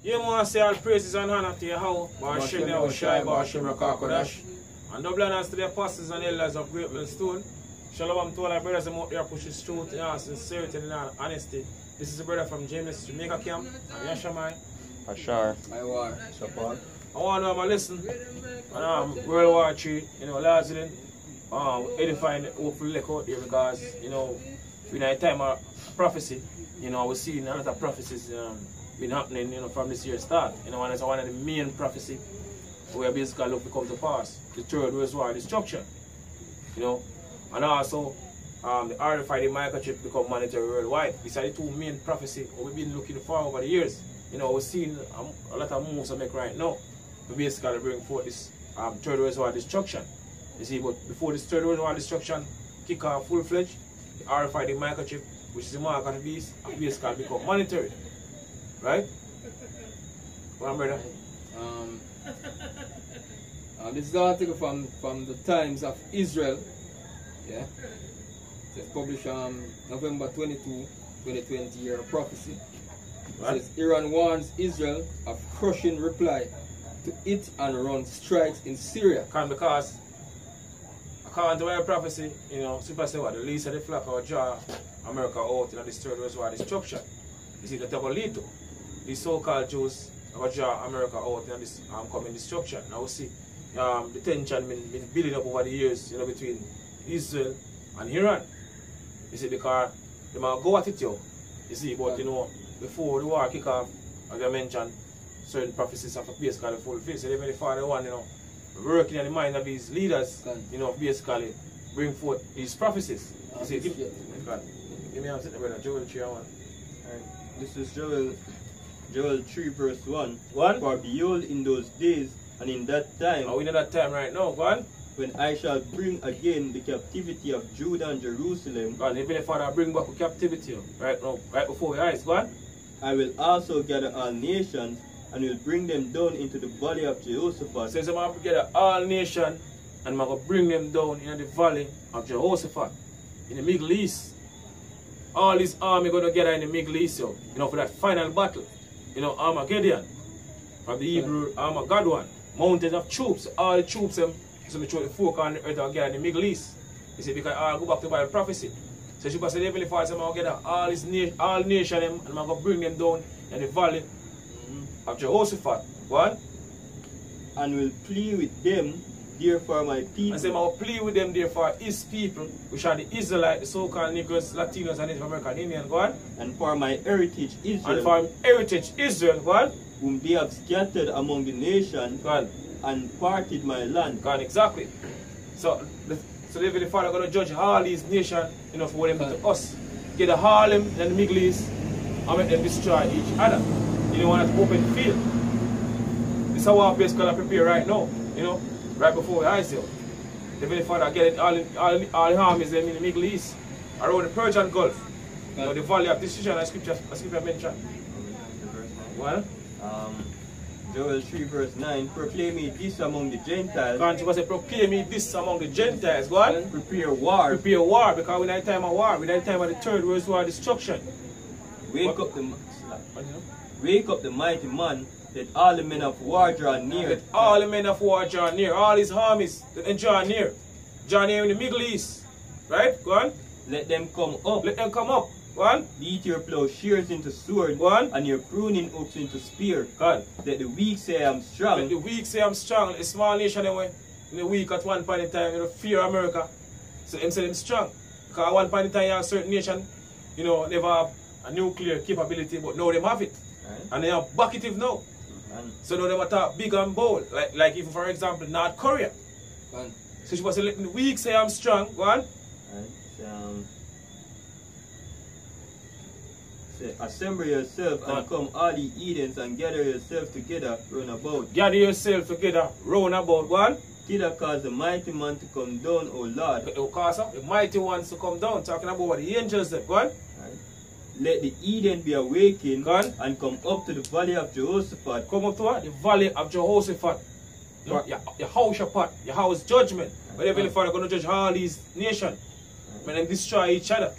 You want to say all praises and honor to Yahweh, Ba'ashem Yahushai, Ba'ashem Rakakodash, and double honors to the apostles and elders of Great Millstone. Shalom to all our brothers and out there pushing truth in sincerity and honesty. This is a brother from James Jamaica Camp. I'm Yashamai. Ashar. Iwar. Support. I want to have a listen. And World War III, largely edifying the hopeful look out there because, in a time of prophecy, we're seeing a lot of prophecies been happening, from this year's start. And it's one of the main prophecy where basically look to come to pass. The Third World War destruction. And also the RFID microchip become mandatory worldwide. These are the two main prophecy we've been looking for over the years. We're seeing a lot of moves to make right now. We basically bring forth this Third World War destruction. You see, but before this Third World War destruction kick off full-fledged, the RFID microchip, which is the mark of the beast, basically become mandatory. Right? Go on, brother. This is an article from the Times of Israel. Yeah. It's published November 22, 2020, year of prophecy. It says Iran warns Israel of crushing reply to it and run strikes in Syria. Because according to our prophecy, super say what the least of the flock or draw America out in this Third World War destruction. You see, that will lead to these so-called Jews will draw America out in this coming destruction. Now we see the tension been building up over the years, between Israel and Iran. You see, because they might go at it, you see, but before the war kick off, as I mentioned, certain prophecies have basically fulfilled. So even the Father one, working in the mind of these leaders, basically bring forth these prophecies. You see, give me a second, brother. Joel 3:1. This is Joel 3 verse 1. One. For behold, in those days and in that time, we in that time right now, go on. When I shall bring again the captivity of Judah and Jerusalem, go on, even the Father bring back the captivity right now, right before your eyes, go on. I will also gather all nations and will bring them down into the valley of Jehoshaphat. Says I'm going to gather all nations and I'm going to bring them down in the valley of Jehoshaphat, in the Middle East. All this army going to gather in the Middle East, for that final battle. Armageddon, of the Hebrew Armageddon one. Mountains of troops, all the troops, so we throw the fork on the earth again in the Middle East. You see, because I'll go back to Bible prophecy. So she said, Heavenly Father, I'm going to gather all nations and I'm going to bring them down in the valley of Jehoshaphat. What? And will plead with them, therefore my people. And say, I will plead with them, therefore his people, which are the Israelites, the so-called Negroes, Latinos, and Native American Indian. Go on. And for my heritage Israel. And for heritage Israel. Go on. Whom they have scattered among the nations. Go on. And parted my land. God, exactly. So the Heavenly Father going to judge all these nations, for what them do to us. Get the Harlem and the Middle East and make them destroy each other. You don't want to open field. This is how our base going to prepare right now, right before the eyes. The Heavenly Father get it all the armies in the Middle East, around the Persian Gulf, the valley of decision, as scripture mentioned. Well? Joel 3 verse 9, proclaim me this among the Gentiles. God, you say, proclaim me this among the Gentiles. Go on. Prepare war. Prepare war, because we're in a time of war. We're in a time of the Third World War destruction. Wake up the mighty man, let all the men of war draw near. Let all the men of war draw near. All his armies, let draw near. Draw near in the Middle East. Right? Go on. Let them come up. Let them come up. Go on. Beat your plowshares into sword. Go on. And your pruning hooks into spear. Go on. Let the weak say I am strong. Let the weak say I'm strong. A small nation anyway. In the weak at one point in time, fear America. So them say them strong. Because at one point in time, you have a certain nation, never have a nuclear capability, but now they have it. Right. And they are bucketive now. So now they attack big and bold. Like even for example, North Korea. So she was letting the weak say I'm strong. Go on. Right. Say, assemble yourself and come all the Edens and gather yourself together round about. Gather yourself together round about. Go on. Killer cause the mighty man to come down, O Lord. The mighty ones to come down. Talking about what the angels said. Go on. Let the Eden be awakened. Go on. And come up to the valley of Jehoshaphat. Come up to what? The valley of Jehoshaphat. Your house apart, your house judgment. But Heavenly Father going to judge all these nations. When they destroy each other.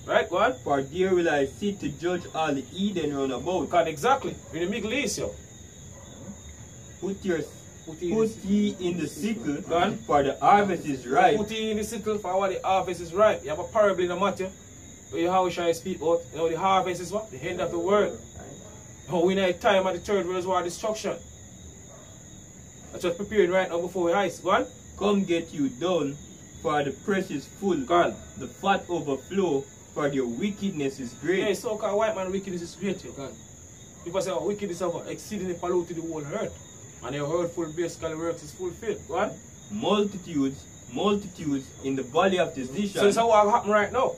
Right, go on. For there will I sit to judge all the Eden round about. God, exactly. In the Middle East, yo. Put Put ye in the sickle, Go on. for the harvest is ripe. Put ye in the sickle for what the harvest is ripe. You have a parable in the Matthew. Where how shall I speak about? You know, the harvest is what? The end of the world. Oh, we need time at the third world war destruction. That's what's preparing right now before we ice. Go on. Come get you down, for the press is full. Go on. The fat overflow, for your wickedness is great. Yeah, so-called white man wickedness is great, yo. Go on. People say, oh, wickedness have exceedingly polluted the whole earth. And your hurtful basically works is fulfilled. Go on. Multitudes in the valley of decision. So this is what happen right now.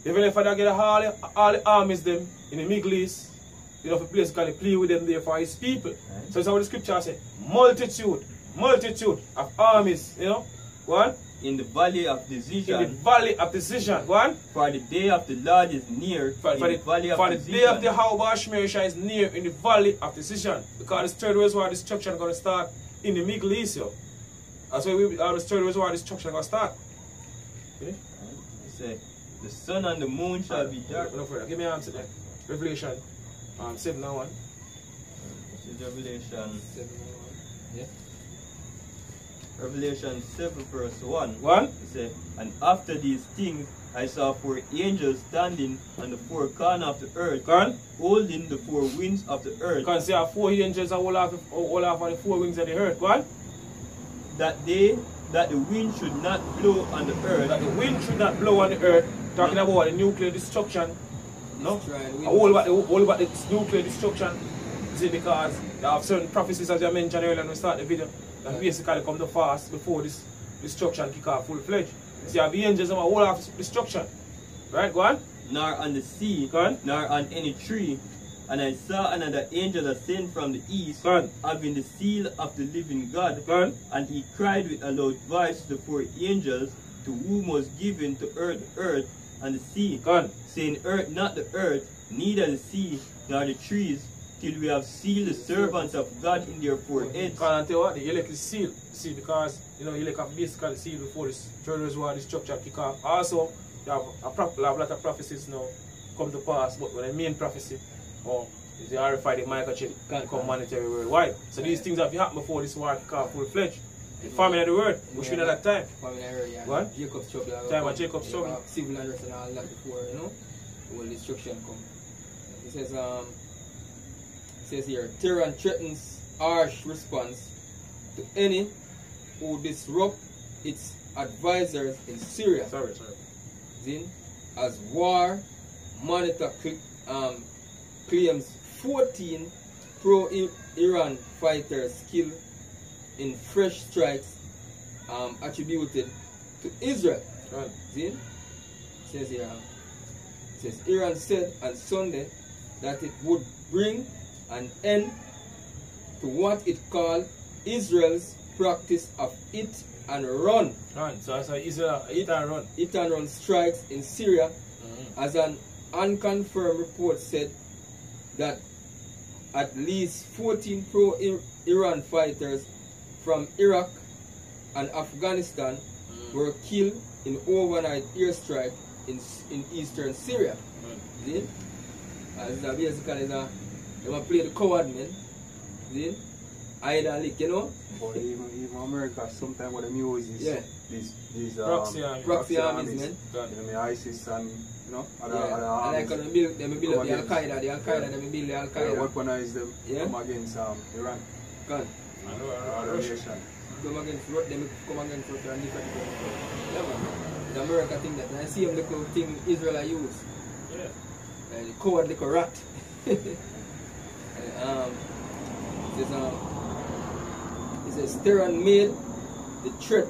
Even if I get all the armies them in the Middle East, you know, for basically play with them there for his people. Right. So this is what the scripture says. Multitude of armies, you know. Go on. In the valley of In the decision. valley of decision. Go on. For the day of the Lord is near. For in the valley of day decision. of the Hawba Shmerisha is near in the valley of decision. Because the third world war destruction is going to start in the Middle East, yo. That's why the third world war destruction is going to start. It say, the sun and the moon shall be dark. No further. Give me an answer there. Revelation 7 and 1. This is Revelation. Yeah. Revelation 7 verse 1. 1. It says, and after these things I saw 4 angels standing on the 4 corners of the earth, Gone. holding the 4 winds of the earth, You can see our 4 angels are all off on the 4 wings of the earth. Go on. that the wind should not blow on the earth, That the wind should not blow on the earth. Talking about the nuclear destruction. No? Destroying All about the nuclear destruction. See, because there are certain prophecies, as I mentioned earlier when we start the video, that basically come to pass before this destruction kick off full-fledged. See, the angels are all off destruction. Right? Go on. nor on the sea, Go on. nor on any tree. And I saw another angel ascend from the east, Go on. having the seal of the living God. Go on. And he cried with a loud voice to the 4 angels, to whom was given to earth and the sea, Go on. saying, earth, not the earth, neither the sea, nor the trees, till we have sealed the servants of God in their foreheads. Because I tell you what, the elect is sealed. See, because, you know, elect have basically sealed before this third world war destruction kick off. Also, you have a lot of prophecies now come to pass, but when the main prophecy, is the RFID the microchip can become monetary worldwide. So these things have happened before this war kick off full-fledged. The famine of the world, which we know that time. Famine area, yeah. What? Jacob's trouble. Time of Jacob's trouble. Civil unrest and all that before, you know, when destruction come. It says here, Tehran threatens harsh response to any who disrupt its advisors in Syria. Sorry. Then, as war monitor claims 14 pro-Iran fighters killed in fresh strikes attributed to Israel. Right. See? Says here, says Iran said on Sunday that it would bring an end to what it called Israel's practice of hit and run. Right. So Israel hit and run. Hit and run strikes in Syria, as an unconfirmed report said that at least 14 pro-Iran fighters from Iraq and Afghanistan were killed in overnight airstrike in eastern Syria. See? As basically they want to play the coward, man. See? Hide and lick, you know? But even America sometimes what the news is these Proxy armies, man. You know, ISIS and you know other And armies. like they build up the Al-Qaeda, they build the Al-Qaeda. Weaponize them come against Iran. Gone. Other nation. Come against Russia and different. Yeah, man. The America think that. And I see them little thing Israel I use. Yeah. The coward little rat. It says Tehran made the threat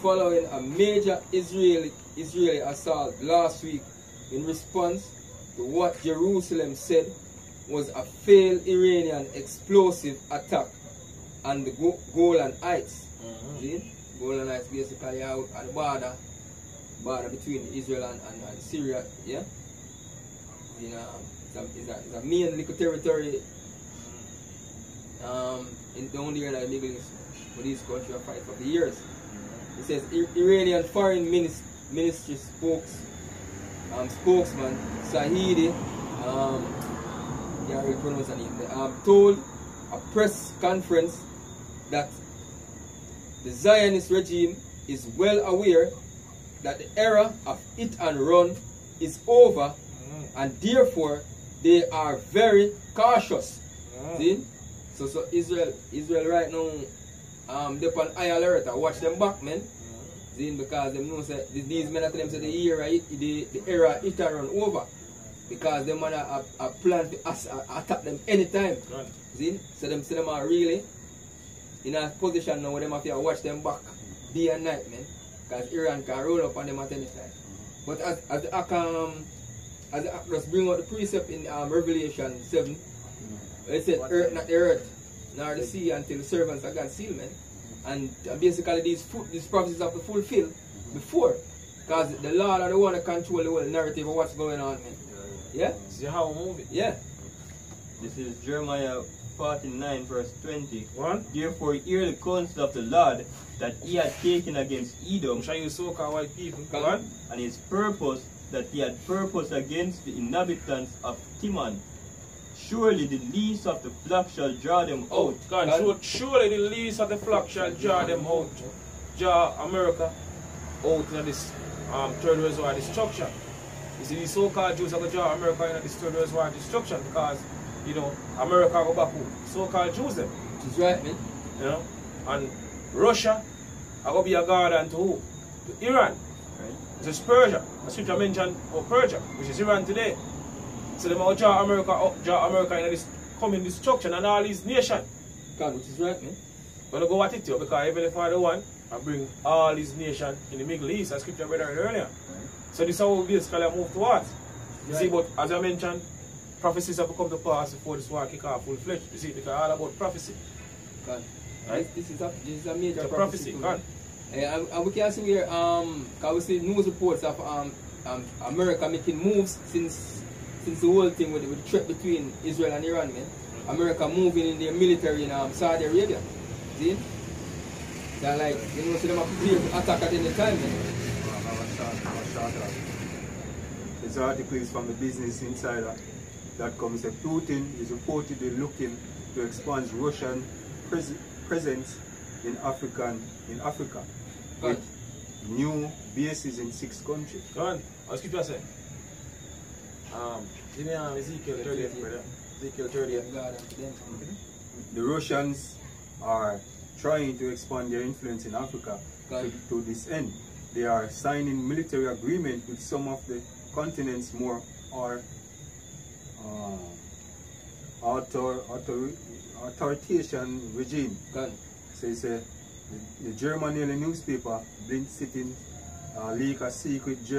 following a major Israeli assault last week in response to what Jerusalem said was a failed Iranian explosive attack on the Golan Heights. See? Golan Heights basically out at the border between Israel and Syria. Yeah? You know, it's a main little territory in the only area that the Middle East for these countries have fight for the years. It says Iranian Foreign Ministry spokesman, Sahidi, can't really pronounce her name, told a press conference that the Zionist regime is well aware that the era of hit and run is over, and therefore they are very cautious. See? So Israel right now, they're on high alert. Watch them back, man. See? Because they know that these men at them say the era hit and run over. Because them man are plan to attack them anytime. See? So them are really in a position now where them have to watch them back day and night, man. Because Iran can roll up on them at any time. But as the actors bring out the precept in Revelation 7, it said, earth, not the earth, nor the sea, until the servants of God seal, man. And basically these prophecies have to fulfill before. Because the Lord are the one that control the whole narrative of what's going on, man. Yeah? See how we move it? Yeah. This is Jeremiah 49 verse 20. One. Therefore hear the counsel of the Lord that he had taken against Edom, I'm sure you so-called white people. Come on. and his purpose that he had purposed against the inhabitants of Timon. Surely the least of the flock shall draw them out. God, surely the least of the flock shall draw them out. Draw America out in this third reservoir destruction. You see, the so-called Jews are going to draw America in this third reservoir destruction because, you know, America go back home. So-called Jews them. That's right, man. You know? And Russia are going to be a guardian to who? To Iran. Right? This is Persia. The scripture mentioned Persia, which is Iran today. So they will draw America in this coming destruction and all these nations. God, which is right, man. But I go at it, yo, because even if I the one, I bring all these nations in the Middle East, as scripture read earlier. Right. So this is how we basically move towards. You see, but as I mentioned, prophecies have come to pass before this war kick off full-fledged. You see, because all about prophecy. God. Right? This is a major prophecy. God. And we can see here, because we see news reports of America making moves since the whole thing with the threat between Israel and Iran, man. America moving in their military in Saudi Arabia. See? They're like, you know, so they have to attack at any time, man. This article is from the Business Insider that comes that Putin is reportedly looking to expand Russian presence in Africa with new bases in 6 countries. Go on. I'll keep you saying. Give me Ezekiel 30th, brother. Ezekiel 30th. The Russians are trying to expand their influence in Africa. To this end, they are signing military agreement with some of the continent's more authoritarian regime. So it's the German newspaper, Blind Sitting, leak a secret German